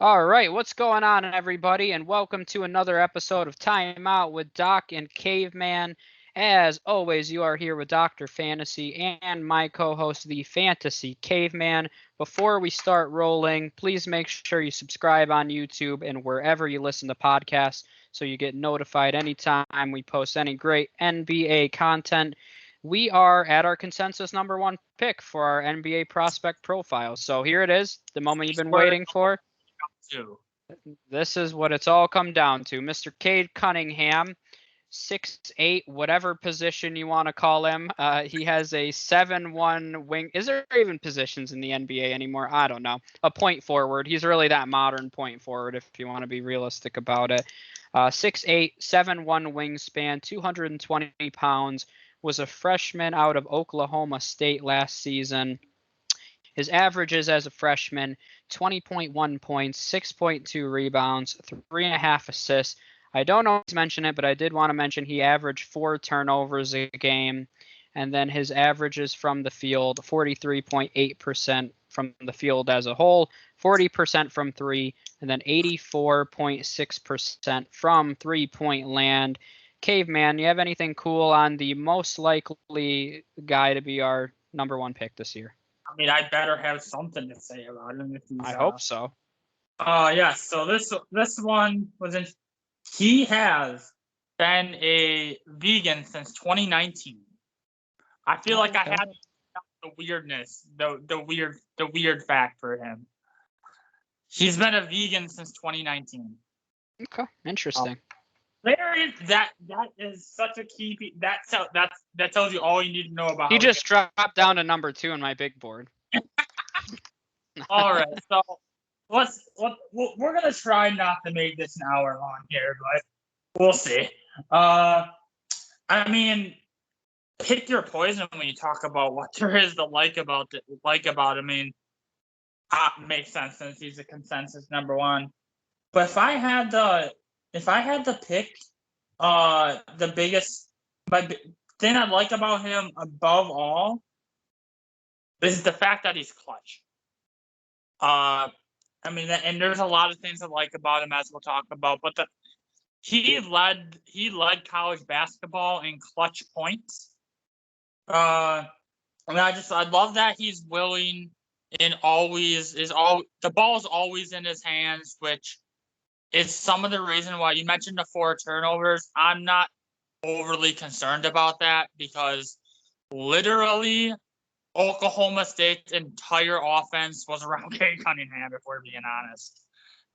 All right, what's going on, everybody, and welcome to another episode of Time Out with Doc and Caveman. As always, you are here with Dr. Fantasy and my co-host, the Fantasy Caveman. Before we start rolling, please make sure you subscribe on YouTube and wherever you listen to podcasts so you get notified anytime we post any great NBA content. We are at our consensus number one pick for our NBA prospect profile. So here it is, the moment you've been waiting for. Too. This is what it's all come down to. Mr. Cade Cunningham, 6'8", whatever position you want to call him. He has a 7'1" wing. Is there even positions in the NBA anymore? I don't know. A point forward. He's really that modern point forward if you want to be realistic about it. 6'8", 7'1" wingspan, 220 pounds. Was a freshman out of Oklahoma State last season. His averages as a freshman, 20.1 points, 6.2 rebounds, 3.5 assists. I don't always mention it, but I did want to mention he averaged 4 turnovers a game. And then his averages from the field, 43.8% from the field as a whole, 40% from three, and then 84.6% from three-point land. Caveman, you have anything cool on the most likely guy to be our number one pick this year? I mean, I better have something to say about him if he's. I hope so. Yeah. So this one was in. He has been a vegan since 2019. I feel like I had the weirdness, the weird fact for him. He's been a vegan since 2019. Okay, interesting. That is such a key. That tells you all you need to know about. He just dropped down to number 2 in my big board. All right, so we're gonna try not to make this an hour long here, but we'll see. I mean, pick your poison when you talk about what there is to like about it. I mean, makes sense since he's a consensus number one. But if I had to pick, the biggest thing I like about him above all is the fact that he's clutch. I mean, and there's a lot of things I like about him as we'll talk about, but he led college basketball in clutch points. I mean, I love that he's willing and the ball is always in his hands, which is some of the reason why you mentioned the 4 turnovers. I'm not overly concerned about that because literally Oklahoma State's entire offense was around Cade Cunningham, if we're being honest.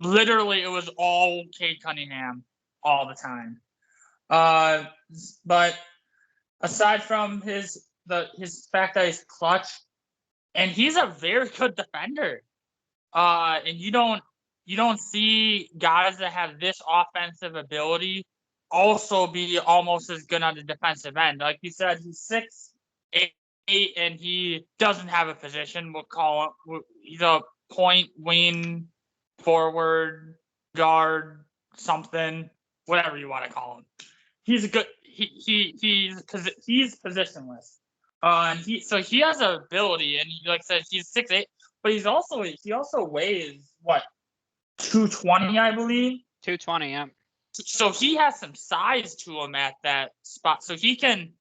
Literally, it was all Cade Cunningham all the time. But aside from his fact that he's clutch, and he's a very good defender. And you don't see guys that have this offensive ability also be almost as good on the defensive end. Like you said, he's 6'8", and he doesn't have a position. We'll call him. He's a point, wing, forward, guard, something, whatever you want to call him. He's a good. He's positionless. And he has an ability, and like I said, he's 6'8", but he also weighs what, 220, I believe. 220, yeah. So he has some size to him at that spot. So he's gonna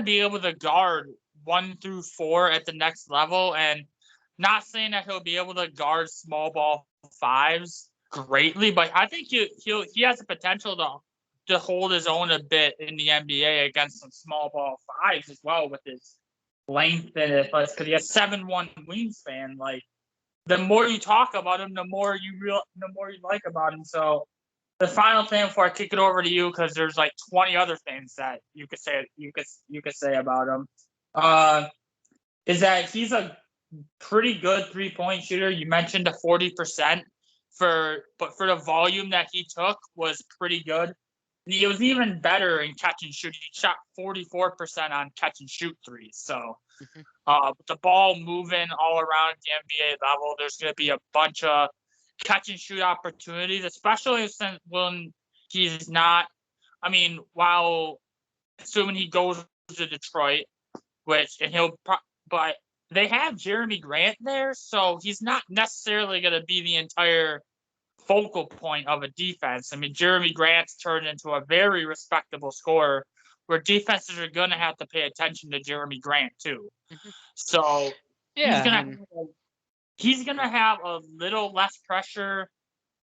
be able to guard 1 through 4 at the next level, and not saying that he'll be able to guard small ball 5s greatly, but I think he has the potential to hold his own a bit in the NBA against some small ball 5s as well with his length and it, because he has 7'1" wingspan. Like, the more you talk about him, the more you like about him. So the final thing before I kick it over to you, because there's like 20 other things that you could say about him, is that he's a pretty good 3-point shooter. You mentioned the 40%, but for the volume that he took was pretty good. And he was even better in catch and shoot. He shot 44% on catch and shoot threes. So with the ball moving all around the NBA level, there's going to be a bunch of catch and shoot opportunities, especially since when he's not. I mean, while assuming he goes to Detroit, but they have Jeremy Grant there, so he's not necessarily going to be the entire focal point of a defense. I mean, Jeremy Grant's turned into a very respectable scorer where defenses are going to have to pay attention to Jeremy Grant too. Mhm. So Yeah, he's gonna have a little less pressure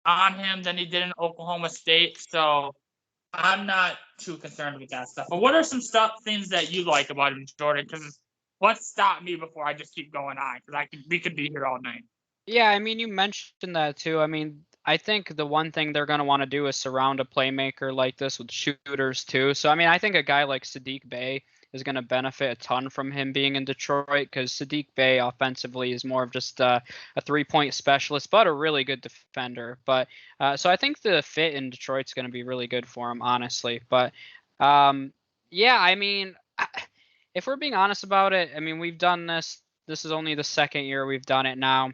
on him than he did in Oklahoma State. So I'm not too concerned with that stuff. But what are some things that you like about him, Jordan? Because let's stop me before I just keep going on, because we could be here all night. Yeah, I mean, you mentioned that too. I mean, I think the one thing they're going to want to do is surround a playmaker like this with shooters too. So, I mean, I think a guy like Sadiq Bey is going to benefit a ton from him being in Detroit, because Sadiq Bey offensively is more of just a 3-point specialist, but a really good defender. But so I think the fit in Detroit's going to be really good for him, honestly. But yeah, I mean, if we're being honest about it, I mean, we've done this. This is only the second year we've done it now.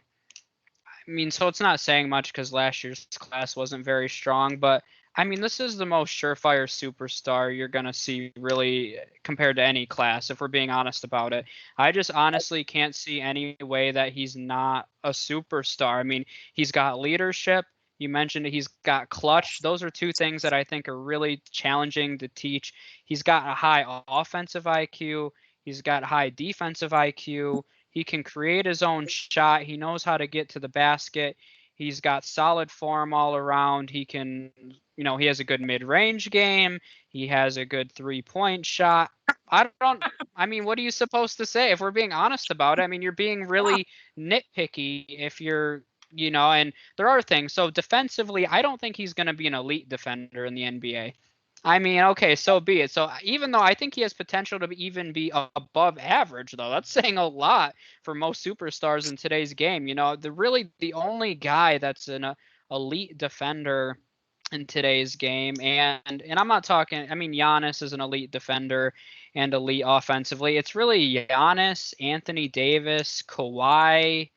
I mean, so it's not saying much because last year's class wasn't very strong, but I mean, this is the most surefire superstar you're going to see really compared to any class, if we're being honest about it. I just honestly can't see any way that he's not a superstar. I mean, he's got leadership. You mentioned he's got clutch. Those are two things that I think are really challenging to teach. He's got a high offensive IQ. He's got high defensive IQ. He can create his own shot. He knows how to get to the basket. He's got solid form all around. He can, he has a good mid-range game. He has a good three-point shot. I mean, what are you supposed to say if we're being honest about it? I mean, you're being really nitpicky if you're, and there are things. So defensively, I don't think he's going to be an elite defender in the NBA. I mean, okay, so be it. So even though I think he has potential to even be above average, though, that's saying a lot for most superstars in today's game. The only guy that's an elite defender in today's game, and I'm not talking. I mean, Giannis is an elite defender and elite offensively. It's really Giannis, Anthony Davis, Kawhi.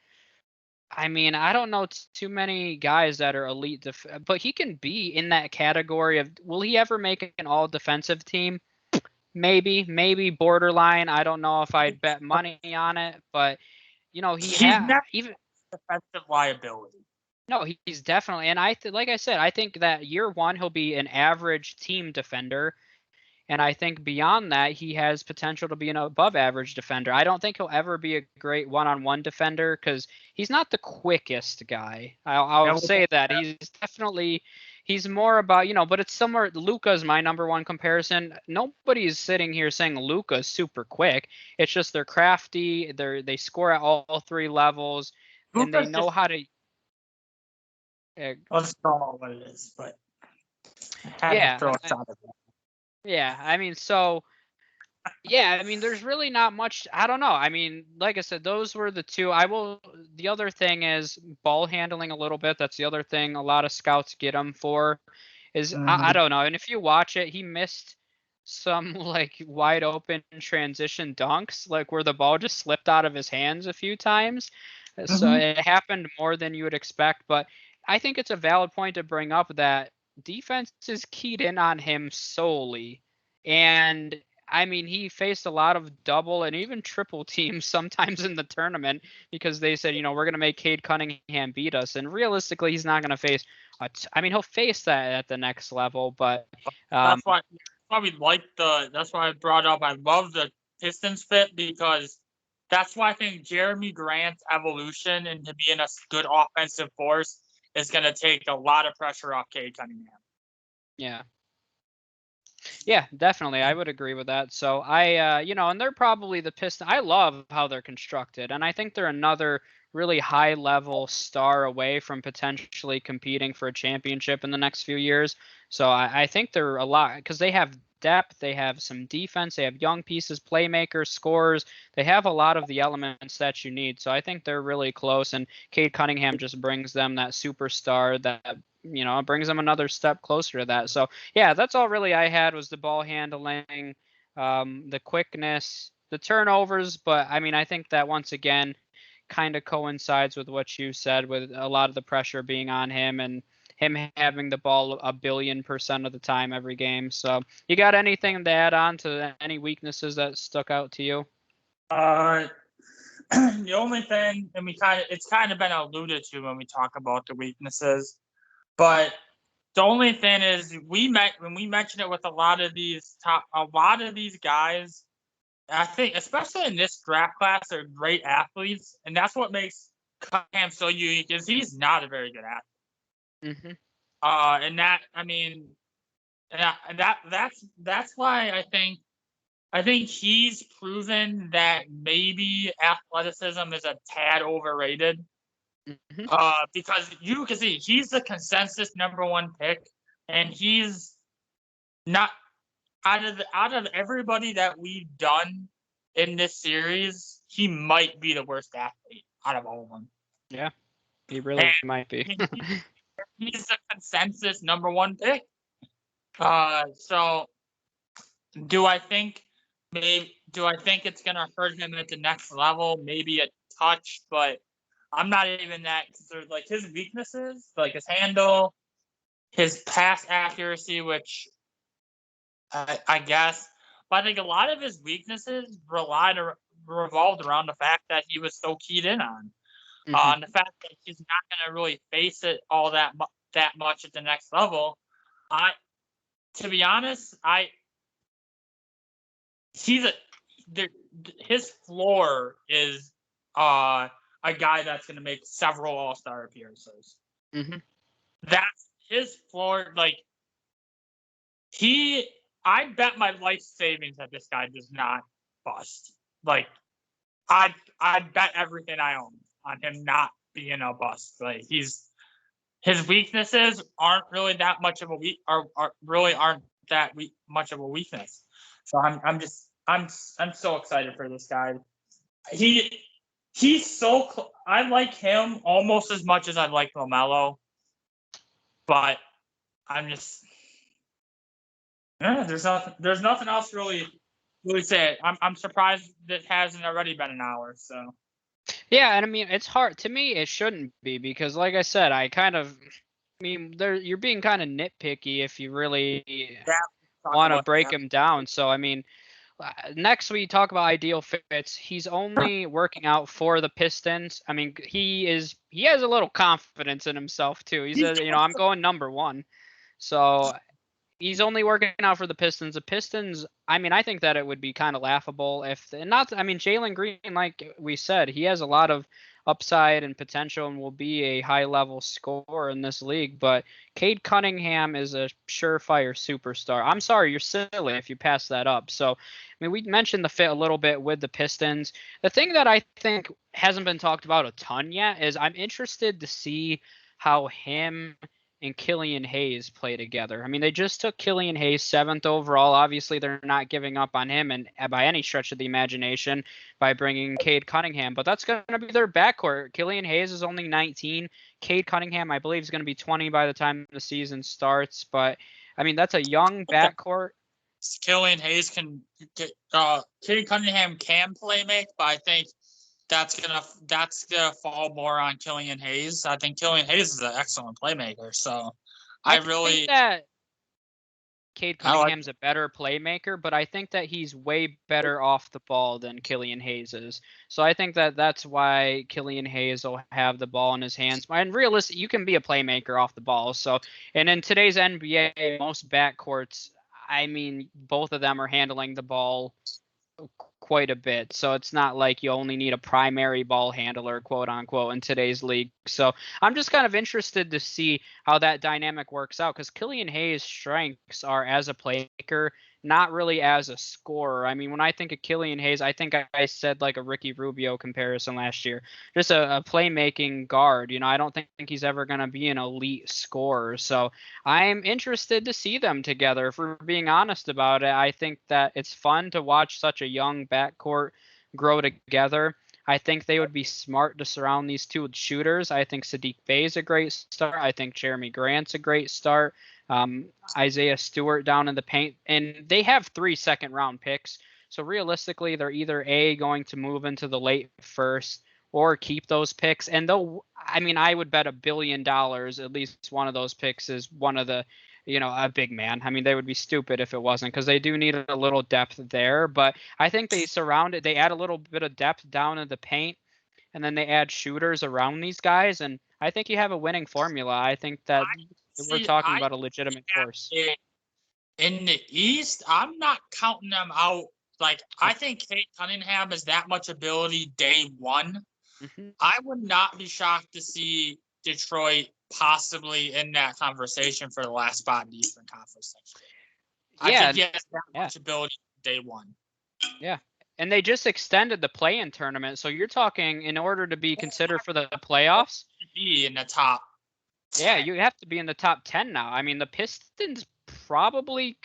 I mean, I don't know too many guys that are elite, but he can be in that category of. Will he ever make an all defensive team? Maybe borderline. I don't know if I'd bet money on it, but He's not even defensive liability. no, he's definitely. And like I said, I think that year one he'll be an average team defender. And I think beyond that, he has potential to be an above average defender. I don't think he'll ever be a great one-on-one defender because he's not the quickest guy. I'll say that. He's more about, but it's somewhere. Luka's my number one comparison. Nobody's sitting here saying Luka's super quick. It's just they're crafty. They score at all three levels, and they know how to. Let's call it what it is, but I had to throw a shot at that. Yeah, I mean, there's really not much. I don't know. I mean, like I said, those were the two. The other thing is ball handling a little bit. That's the other thing a lot of scouts get him for is I don't know. And if you watch it, he missed some like wide open transition dunks, like where the ball just slipped out of his hands a few times. So it happened more than you would expect. But I think it's a valid point to bring up that defense is keyed in on him solely. And I mean, he faced a lot of double and even triple teams sometimes in the tournament because they said, we're going to make Cade Cunningham beat us. And realistically, he's not going to face he'll face that at the next level. But that's why that's why I brought up. I love the Pistons fit because that's why I think Jeremy Grant's evolution into being a good offensive force is going to take a lot of pressure off Cade Cunningham. Yeah. Yeah, definitely. I would agree with that. So and they're probably the Pistons. I love how they're constructed, and I think they're another really high level star away from potentially competing for a championship in the next few years. So I think they're a lot because they have depth, they have some defense, they have young pieces, playmakers, scorers. They have a lot of the elements that you need. So I think they're really close, and Cade Cunningham just brings them that superstar that brings them another step closer to that. So yeah, that's all really I had was the ball handling, the quickness, the turnovers. But I mean, I think that once again kind of coincides with what you said, with a lot of the pressure being on him and him having the ball 1,000,000,000% of the time every game. So you got anything to add on to any weaknesses that stuck out to you? The only thing, and it's kind of been alluded to when we talk about the weaknesses, but the only thing is when we mention it with a lot of these guys, I think, especially in this draft class, they're great athletes, and that's what makes Cunningham so unique. Is he's not a very good athlete. Mm-hmm. And that, I mean, that's why I think he's proven that maybe athleticism is a tad overrated. Mm-hmm. Because you can see he's the consensus #1 pick, and he's not out of everybody that we've done in this series, he might be the worst athlete out of all of them. Yeah, he really might be. He's the consensus #1 pick. So do I think it's gonna hurt him at the next level? Maybe a touch, but I'm not even that concerned. Like his weaknesses, like his handle, his pass accuracy, which I guess, but I think a lot of his weaknesses revolved around the fact that he was so keyed in on, Mm-hmm. the fact that he's not going to really face it all that much at the next level. To be honest, his floor is a guy that's going to make several All-Star appearances. Mm-hmm. That's his floor. Like I bet my life savings that this guy does not bust. Like I bet everything I own on him not being a bust. Like his weaknesses aren't really that much of a much of a weakness. So I'm so excited for this guy. He's so I like him almost as much as I like LaMelo, but I'm just there's nothing else really say. I'm surprised that hasn't already been an hour. So Yeah, and I mean it's hard to me. It shouldn't be because, like I said, you're being kind of nitpicky if you really want to break him down. So I mean, next we talk about ideal fits. He's only working out for the Pistons. I mean, he has a little confidence in himself too. He says, I'm going #1. So he's only working out for the Pistons. The Pistons, I mean, I think that it would be kind of laughable Jalen Green, like we said, he has a lot of upside and potential and will be a high-level scorer in this league. But Cade Cunningham is a surefire superstar. I'm sorry, you're silly if you pass that up. So, I mean, we mentioned the fit a little bit with the Pistons. The thing that I think hasn't been talked about a ton yet is I'm interested to see how him and Killian Hayes play together. I mean, they just took Killian Hayes 7th overall. Obviously, they're not giving up on him and by any stretch of the imagination by bringing Cade Cunningham, but that's going to be their backcourt. Killian Hayes is only 19. Cade Cunningham, I believe, is going to be 20 by the time the season starts. But I mean, that's a young backcourt. Killian Hayes can Cade Cunningham can play make, but I think that's gonna fall more on Killian Hayes. I think Killian Hayes is an excellent playmaker. So I think that Cade Cunningham's a better playmaker, but I think that he's way better off the ball than Killian Hayes is. So I think that that's why Killian Hayes will have the ball in his hands. And realistically, you can be a playmaker off the ball. So, and in today's NBA, most backcourts, I mean, both of them are handling the ball quite a bit. So it's not like you only need a primary ball handler, quote unquote, in today's league. So I'm just kind of interested to see how that dynamic works out because Killian Hayes' strengths are as a playmaker, not really as a scorer. I mean, when I think of Killian Hayes, I think I said like a Ricky Rubio comparison last year, just a playmaking guard. I don't think he's ever going to be an elite scorer. So I'm interested to see them together. If we're being honest about it, I think that it's fun to watch such a young backcourt grow together. I think they would be smart to surround these two with shooters. I think Sadiq Bey is a great start. I think Jeremy Grant's a great start. Isaiah Stewart down in the paint. And they have 3 second-round picks. So realistically, they're either A, going to move into the late first or keep those picks. And I would bet $1 billion at least one of those picks is one of the a big man. I mean, they would be stupid if it wasn't, because they do need a little depth there. But I think they add a little bit of depth down in the paint, and then they add shooters around these guys, and I think you have a winning formula. I think that we're talking about a legitimate force. In the East, I'm not counting them out. Like, I think Cade Cunningham has that much ability day one. Mm-hmm. I would not be shocked to see Detroit possibly in that conversation for the last spot in the Eastern Conference next year. Yeah, I think he has that much ability day one. Yeah. And they just extended the play-in tournament, so you're talking in order to be considered for the playoffs. Be in the top. 10. Yeah, you have to be in the top 10 now. I mean, the Pistons probably.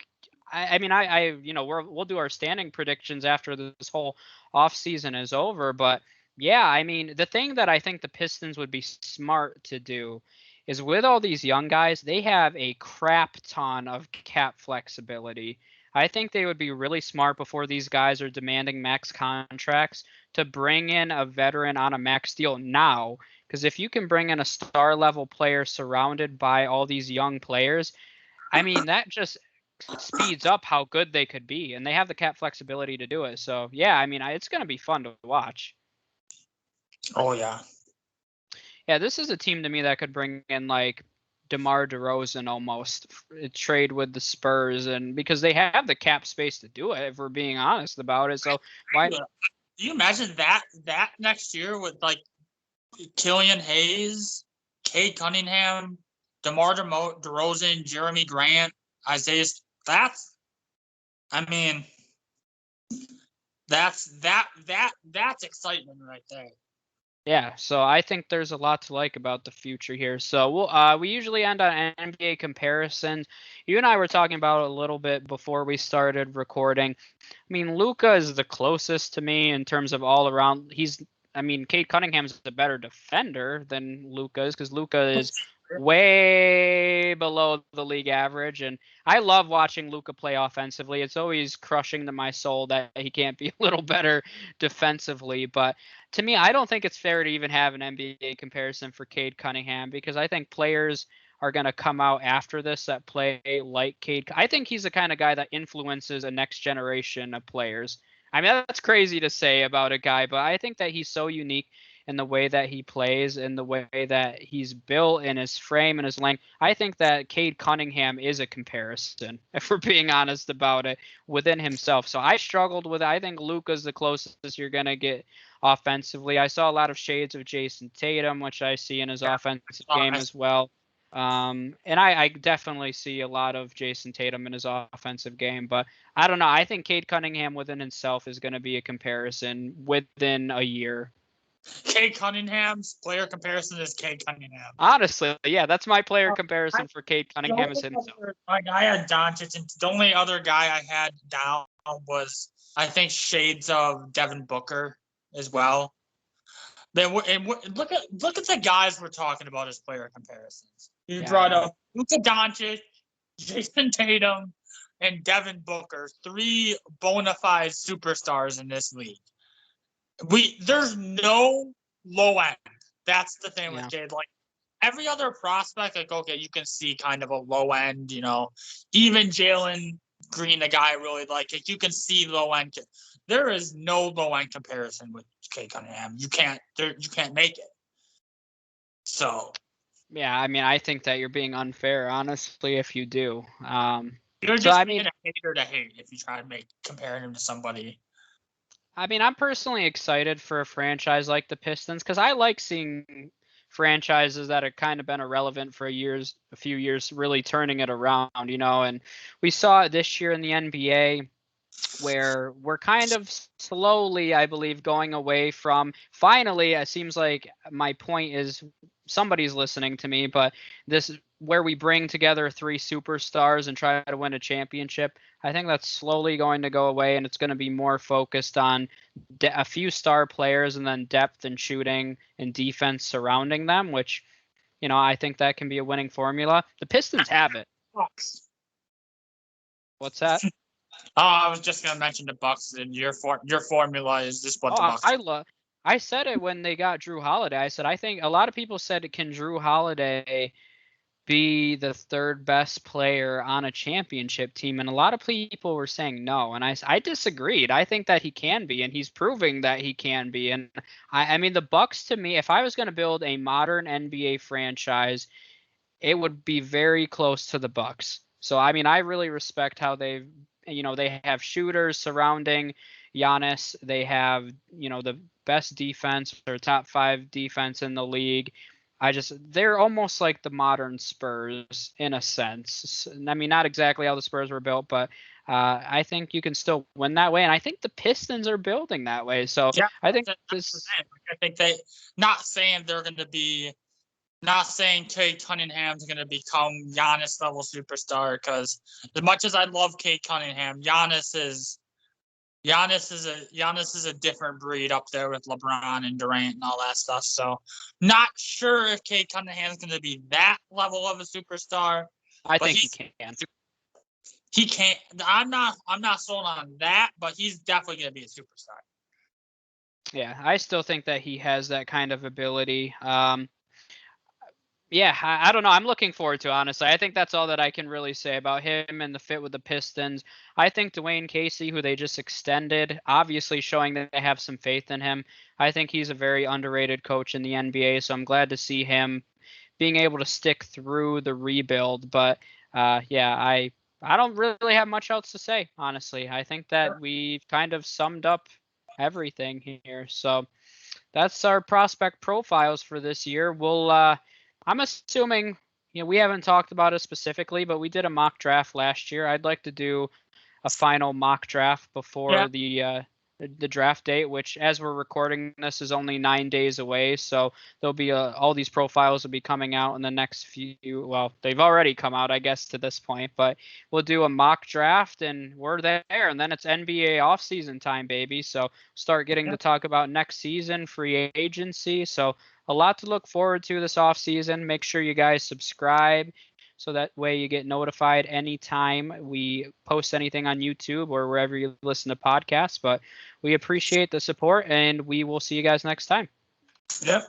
We'll do our standing predictions after this whole offseason is over, but yeah, I mean, the thing that I think the Pistons would be smart to do is, with all these young guys, they have a crap ton of cap flexibility. I think they would be really smart before these guys are demanding max contracts to bring in a veteran on a max deal now. Because if you can bring in a star level player surrounded by all these young players, I mean, that just speeds up how good they could be. And they have the cap flexibility to do it. So, yeah, I mean, it's going to be fun to watch. Oh, yeah. Yeah, this is a team to me that could bring in like DeMar DeRozan almost, trade with the Spurs, and because they have the cap space to do it, if we're being honest about it. So why? Do you imagine that next year with like Killian Hayes, Cade Cunningham, DeMar DeRozan, Jeremy Grant, Isaiah? That's excitement right there. Yeah, so I think there's a lot to like about the future here. So we usually end on NBA comparisons. You and I were talking about it a little bit before we started recording. I mean, Luka is the closest to me in terms of all around. Cade Cunningham's a better defender than Luka is, because Luka is way below the league average, and I love watching Luka play offensively. It's always crushing to my soul that he can't be a little better defensively. But to me, I don't think it's fair to even have an NBA comparison for Cade Cunningham, because I think players are going to come out after this that play like Cade. I think he's the kind of guy that influences a next generation of players. I mean, that's crazy to say about a guy, but I think that he's so unique in the way that he plays and the way that he's built in his frame and his length. I think that Cade Cunningham is a comparison, if we're being honest about it, within himself. So I struggled with it. I think Luka's the closest you're going to get offensively. I saw a lot of shades of Jason Tatum, which I see in his offensive game as well. And I definitely see a lot of Jason Tatum in his offensive game, but I don't know. I think Cade Cunningham within himself is going to be a comparison within a year. Cade Cunningham's player comparison is Cade Cunningham. Honestly, yeah, that's my player comparison for Cade Cunningham is himself. Like, I had Doncic, and the only other guy I had down was, I think, shades of Devin Booker as well. Look at the guys we're talking about as player comparisons. You brought up Luka Doncic, Jason Tatum, and Devin Booker, 3 bona fide superstars in this league. There's no low end. That's the thing with Cade. Like, every other prospect, like, okay, you can see kind of a low end, even Jalen Green, the guy I really like, you can see low end. There is no low end comparison with Cade Cunningham. You can't make it. So, yeah, I mean, I think that you're being unfair, honestly, if you do. You're just being a hater to hate if you try to comparing him to somebody. I mean, I'm personally excited for a franchise like the Pistons, because I like seeing franchises that have kind of been irrelevant for a few years really turning it around, and we saw it this year in the NBA, where we're kind of slowly, I believe, going away from, finally, it seems like my point is somebody's listening to me, but this is where we bring together 3 superstars and try to win a championship. I think that's slowly going to go away, and it's going to be more focused on a few star players and then depth and shooting and defense surrounding them, which, I think that can be a winning formula. The Pistons have it. Bucks. What's that? I was just going to mention the Bucks, and your formula is just what the Bucks. I said it when they got Drew Holiday. I said, I think a lot of people said, can Drew Holiday be the third best player on a championship team, and a lot of people were saying no, and I disagreed. I think that he can be, and he's proving that he can be. And I mean, the Bucks, to me, if I was going to build a modern NBA franchise, it would be very close to the Bucks. So I mean, I really respect how they have shooters surrounding Giannis. They have, the best defense or top 5 defense in the league. They're almost like the modern Spurs in a sense. I mean, not exactly how the Spurs were built, but I think you can still win that way. And I think the Pistons are building that way. So Yeah, I think I think they, not saying they're going to be, not saying Cade Cunningham's going to become Giannis level superstar, because as much as I love Cade Cunningham, Giannis is a different breed up there with LeBron and Durant and all that stuff. So not sure if Cade Cunningham's going to be that level of a superstar. I think he can. He can't. I'm not sold on that, but he's definitely going to be a superstar. Yeah, I still think that he has that kind of ability. Yeah, I don't know. I'm looking forward to it, honestly. I think that's all that I can really say about him and the fit with the Pistons. I think Dwayne Casey, who they just extended, obviously showing that they have some faith in him. I think he's a very underrated coach in the NBA, so I'm glad to see him being able to stick through the rebuild. But yeah, I don't really have much else to say, honestly. I think that we've kind of summed up everything here. So that's our prospect profiles for this year. I'm assuming, we haven't talked about it specifically, but we did a mock draft last year. I'd like to do a final mock draft before the draft date, which, as we're recording this, is only 9 days away. So there'll be all these profiles will be coming out in the next few. Well, they've already come out, I guess, to this point. But we'll do a mock draft, and we're there. And then it's NBA offseason time, baby. So start getting to talk about next season, free agency. So a lot to look forward to this offseason. Make sure you guys subscribe, so that way you get notified anytime we post anything on YouTube or wherever you listen to podcasts. But we appreciate the support, and we will see you guys next time. Yep.